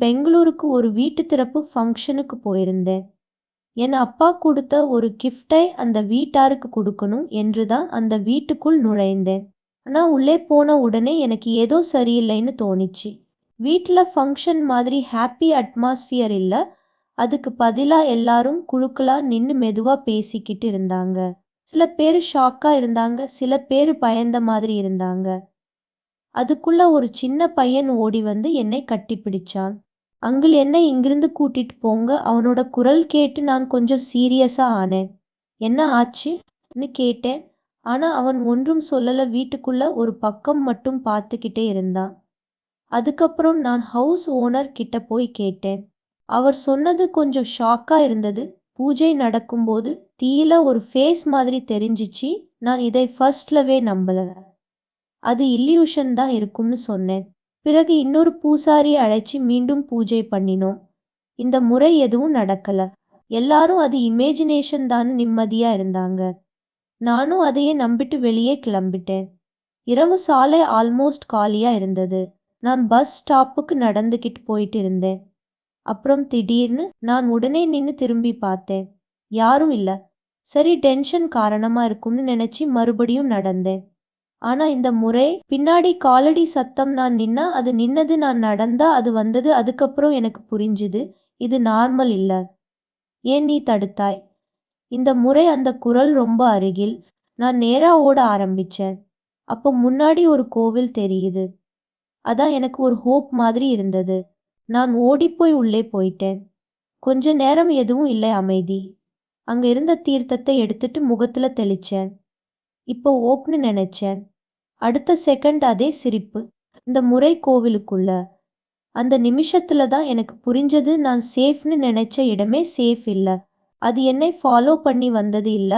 பெங்களூருக்கு ஒரு வீட்டு திறப்பு ஃபங்க்ஷனுக்கு போயிருந்தேன். என் அப்பா கொடுத்த ஒரு கிஃப்டை அந்த வீட்டாருக்கு கொடுக்கணும் என்று தான் அந்த வீட்டுக்குள் நுழைந்தேன். ஆனா உள்ளே போன உடனே எனக்கு ஏதோ சரியில்லைன்னு தோணிச்சு. வீட்ல ஃபங்க்ஷன் மாதிரி ஹாப்பி அட்மாஸ்பியர் இல்ல. அதுக்கு பதிலா எல்லாரும் குழுக்களா நின்னு மெதுவா பேசிக்கிட்டு இருந்தாங்க. சில பேரு ஷாக்கா இருந்தாங்க, சில பேரு பயந்த மாதிரி இருந்தாங்க. அதுக்குள்ள ஒரு சின்ன பையன் ஓடி வந்து என்னை கட்டிப்பிடிச்சான். அங்கிள் என்னை இங்கிருந்து கூட்டிட்டு போங்க. அவனோட குரல் கேட்டு நான் கொஞ்சம் சீரியஸா ஆனேன். என்ன ஆச்சுன்னு கேட்டேன். ஆனா அவன் ஒன்றும் சொல்லல. வீட்டுக்குள்ள ஒரு பக்கம் மட்டும் பார்த்துக்கிட்டே இருந்தான். அதுக்கப்புறம் நான் ஹவுஸ் ஓனர் கிட்ட போய் கேட்டேன். அவர் சொன்னது கொஞ்சம் ஷாக்கா இருந்தது. பூஜை நடக்கும்போது தீயில ஒரு ஃபேஸ் மாதிரி தெரிஞ்சிச்சு. நான் இதை ஃபர்ஸ்ட்லவே நம்பல. அது இல்யூஷன் தான் இருக்கும்னு சொன்னேன். பிறகு இன்னொரு பூசாரியை அழைச்சி மீண்டும் பூஜை பண்ணினோம். இந்த முறை எதுவும் நடக்கல. எல்லாரும் அது இமேஜினேஷன் தான் நிம்மதியா இருந்தாங்க. நானும் அதையே நம்பிட்டு வெளியே கிளம்பிட்டேன். இரவு சாலை ஆல்மோஸ்ட் காலியா இருந்தது. நான் பஸ் ஸ்டாப்புக்கு நடந்துக்கிட்டு போயிட்டு இருந்தேன். அப்புறம் திடீர்னு நான் உடனே நின்னு திரும்பி பார்த்தேன். யாரும் இல்ல. சரி, டென்ஷன் காரணமா இருக்கும்னு நினைச்சு மறுபடியும் நடந்தேன். ஆனா இந்த முறை பின்னாடி காலடி சத்தம். நான் நின்னா அது நின்னது, நான் நடந்தா அது வந்தது. அதுக்கப்புறம் எனக்கு புரிஞ்சுது, இது நார்மல் இல்ல. ஏன் நீ தடுத்தாய்? இந்த முறை அந்த குரல் ரொம்ப அருகில். நான் நேரா ஓட ஆரம்பிச்சேன். அப்போ முன்னாடி ஒரு கோவில் தெரியுது. அதான் எனக்கு ஒரு ஹோப் மாதிரி இருந்தது. நான் ஓடிப்போய் உள்ளே போயிட்டேன். கொஞ்ச நேரம் எதுவும் இல்லை, அமைதி. அங்க இருந்த தீர்த்தத்தை எடுத்துட்டு முகத்துல தெளிச்சேன். இப்போ ஓப்னு நினைச்சேன். அடுத்த செகண்ட் அதே சிரிப்பு. இந்த முறை கோவிலுக்குள்ள. அந்த நிமிஷத்துல தான் எனக்கு புரிஞ்சது, நான் சேஃப்னு நினைச்ச இடமே சேஃப் இல்ல. அது என்னை ஃபாலோ பண்ணி வந்தது இல்ல.